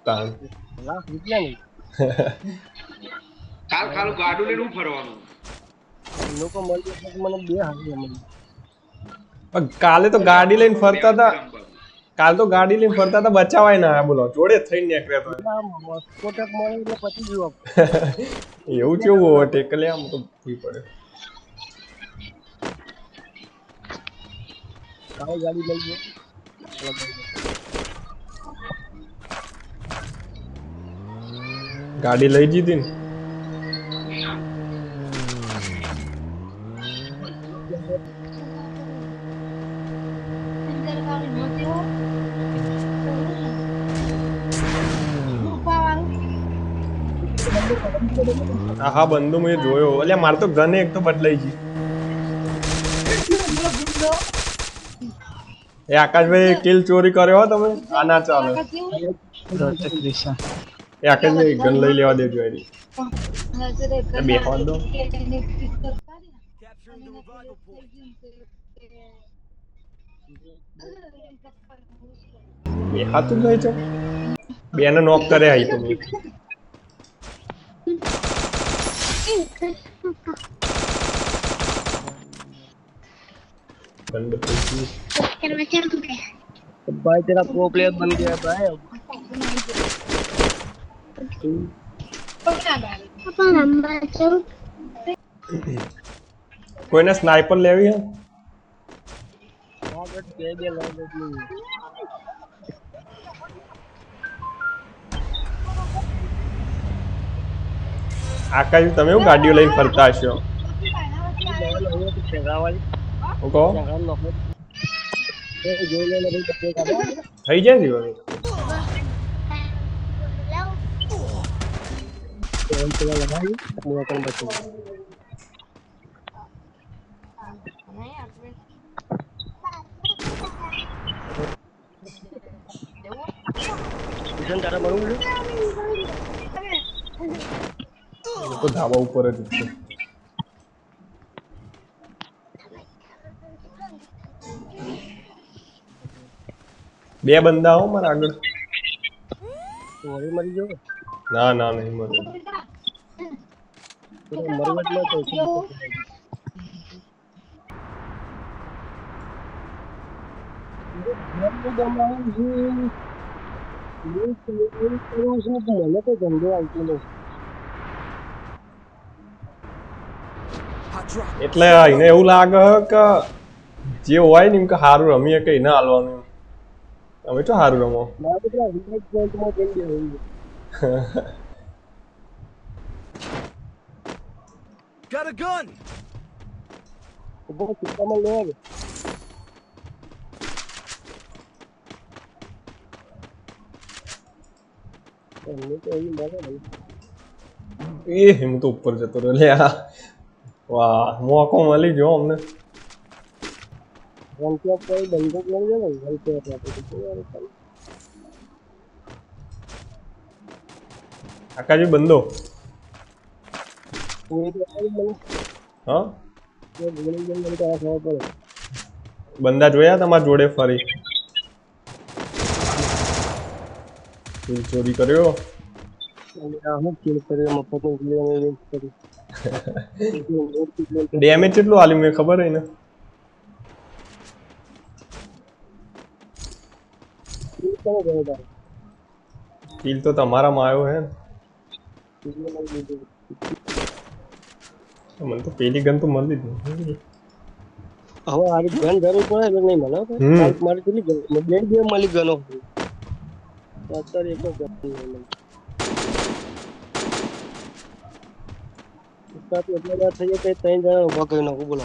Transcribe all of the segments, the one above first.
તાણ લાખ રૂપિયા નહીં ખાલું ગાડું લઈને ફરવાનું લોકો મળી એટલે મને 2000 મળી પણ કાલે તો ગાડી લઈને ફરતા હતા કાલ તો ગાડી લઈને ફરતા હતા બચાવાય ના બોલો જોડે થઈને નીકળ્યા તો કોટક મળે એટલે પછી જુઓ એવું કેવું હોય ટેકલે આમ તો ભૂઈ પડે કાલે ગાડી લઈ ગયો ગાડી લઈ જીધી ને હા બંધુ મેં જોયો એટલે મારે તો ગને એક તો બદલાઈ ગઈ એ આકાશભાઈ કિલ ચોરી કર્યો હો તમે આ ના ચાલે એ આકાશભાઈ ગન લઈ લેવા દેજો એની બેહવા દો બેહાતું જ નહીં છો બેને નોક કરે આવી તમે भाई तेरा प्रो प्लेयर बन गया भाई કોઈને સ્નાઈપર લેવી હે આકાશ તમે એવું ગાડીઓ લઈને ફરતા હશો હું કહો થઈ જાય ને તારા બનવું તો ધાબા ઉપર જ છે બે બંદા હો મારા આગળ મરી ગયો ના ના નહીં મરે મને તો ધંધો આવતો નથી એટલે એને એવું લાગે કે જે હોય ને એમ કે સારું રમીએ કઈ ના હાલવાનું અમે તો સારું રમો Got a gun. એ હું તો ઉપર જતો રહ્યો લે વાહ મોકો મળી ગયો અમને આકાજી બંધો હા બંદા જોયા તમારા જોડે ફરી ચોરી કર્યો ડેમેજ કેટલું આલ્યું મેં ખબર હે ને કિલ તો તમારામાં આવ્યો હે મને તો પેલી ગન તો મળી જ નહીં હવે આ ગન જરૂર પડે એટલે નહીં મળે મારે કેટલી ગન બે મળી ગનો અત્યારે એક જ ગન એટલા થઈ જાય કે 3 જણા ઉભા કરી નાખું બોલો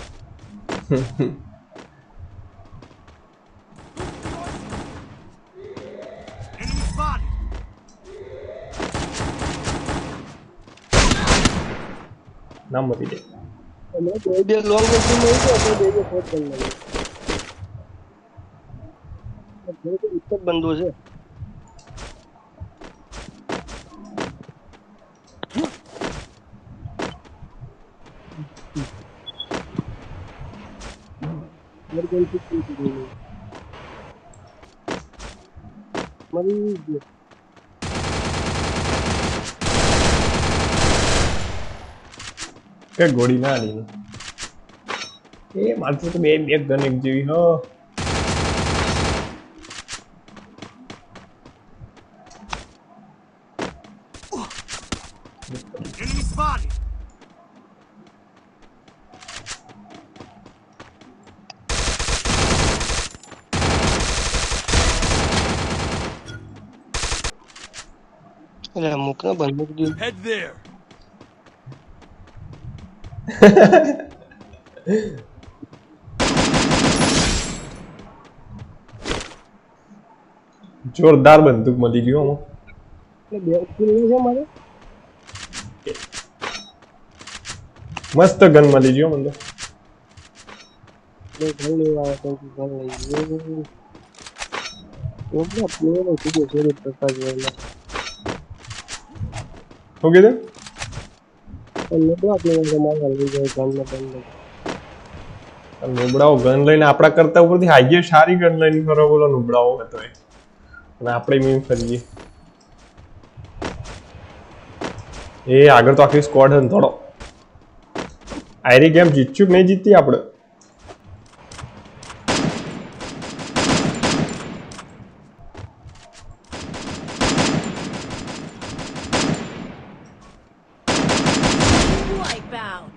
ના મળી દે બે લોંગ રેન્જ મળી ગયો તો બે શોટ કરી નાખ્યો એક જ બંદો છે મરી ગયો કે ગોળી ના આલી એ માત્ર તો બે બે ગન એક જેવી હો Enemy spotted. એટલે અમુક ને બંદૂક જેવું Head there. જોરદાર બંદૂક મળી ગયો આમાં એટલે બે કિલ છે મારે મસ્ત ગન મળી ગયો મને એટલે ઘર લેવા આવ્યો તો ઘર લઈ ગયો તો બધા પ્લેયર કીધું થોડી પ્રકાર જોયેલા શું કીધું એટલે બધા પ્લેયર મારા લઈ જાય ઘરના બંધ નુબડાઓ ગન લઈને આપણા કરતા ઉપરથી હાઈએ સારી ગન લઈને ફરો બોલો નુબડાઓ હતો એ અને આપણે મીમ ફરીએ એ આગળ તો આખી સ્ક્વોડ હન થોડો આયરી ગેમ જીતશું કે નહીં જીતી આપણે Wipeout.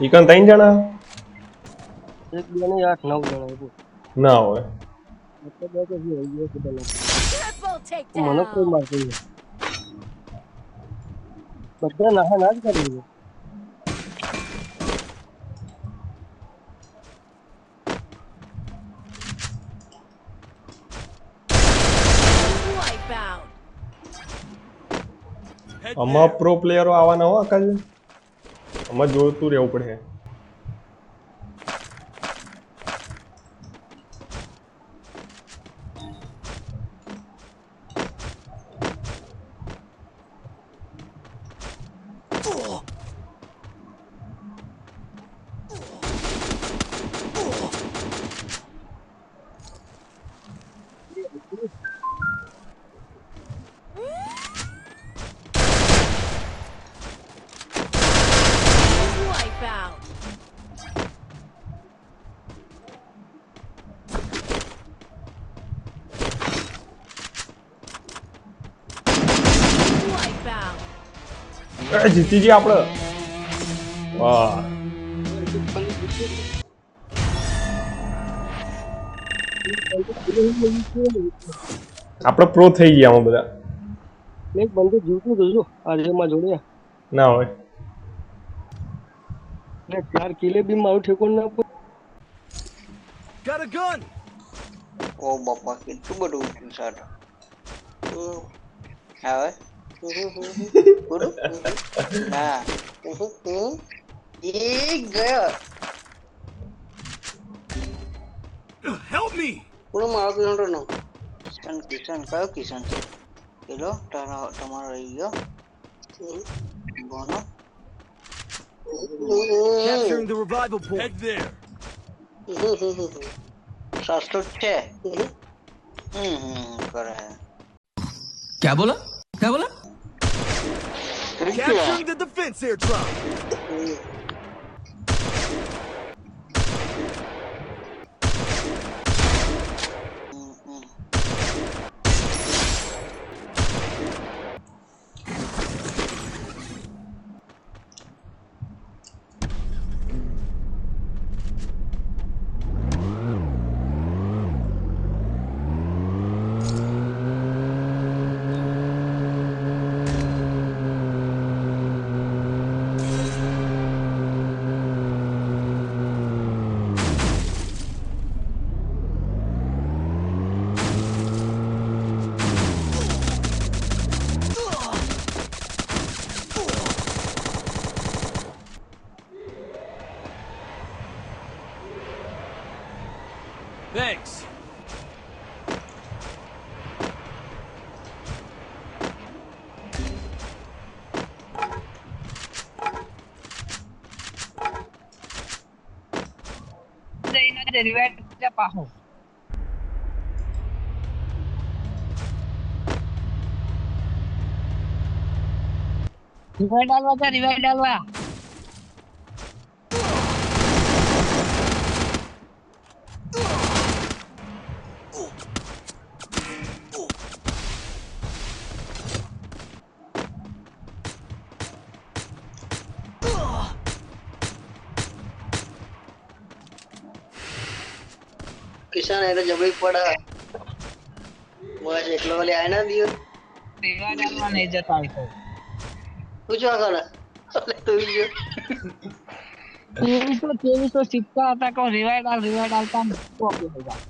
ઈકન 3 જણા એક બે ને 8 9 જણા હતું ના હોય એટલે બે તો જે હોય એ બધા Triple મને કોઈ takedown. મારતું નહીં બધા નાહા ના જ કરી દે Wipeout. Head આમાં there. પ્રો પ્લેયરો આવવાના હો આકાશ આમાં જોતું રહેવું પડે Wipeout. Wipeout. એ જીતી ગયા આપણે વાહ આપણે પ્રો થઈ ગયા આમાં બધા એક બંદૂક જીવતું હતું જો આ રેમાં જોડ્યા ના હોય ને 4 કિલે બી મારું ઠેકોણ ના પડે Got a gun. ઓ બાપા કેટલું બધું ઉઠ્યું સારું આવે બોલું ના એ ગયો Help me. બોલો મારો કિશન નો કિશન કયો કિશન પેલો તમારો રહી ગયો Bono Capturing the revival point. Head there. સસ્તો જ છે કરે क्या बोला क्या बोला Capturing the defense airdrop. Thanks. Revive પાહો રિવાઇવ ડાલવા કિશન એ તો જબરી પડા બસ એકલો વાલી આય ના દિયો રિવાઇવ ડાલવા નહીં જતા હોય તું જો કરે તું જો 2300 સિક્કા હતા કો રિવાઇવ ડાલતા કોપી થઈ ગયા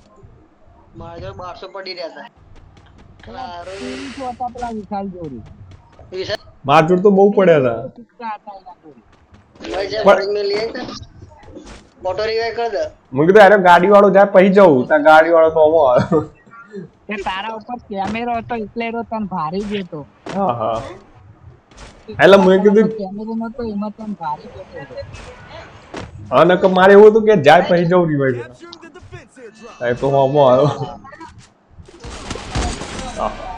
મારા જોડે 1200 પડી રહ્યા હતા claro 2300 હતા પેલા વિશાલ જોડી વિશાલ માર જોડ તો બહુ પડ્યા હતા સિક્કા હતા એના જોડી ભાઈ જે ફોરેજ મે લીએ તા મોટો રિવાઇવ કર દે મેં કીધું અરે ગાડી વાળો જાય પછી જવું ત્યાં ગાડી વાળો તો અમો આવ્યો કે તારા ઉપર કેમેરો હતો એટલે રો તને ભારી ગયો હા હા એટલે મેં કીધું કેમેરો નતો એમાં તને ભારી ગયો હા નકર મારે એવું હતું કે જાય પછી જવું revive Capturing the defense airdrop. એ તો અમો આવ્યો હા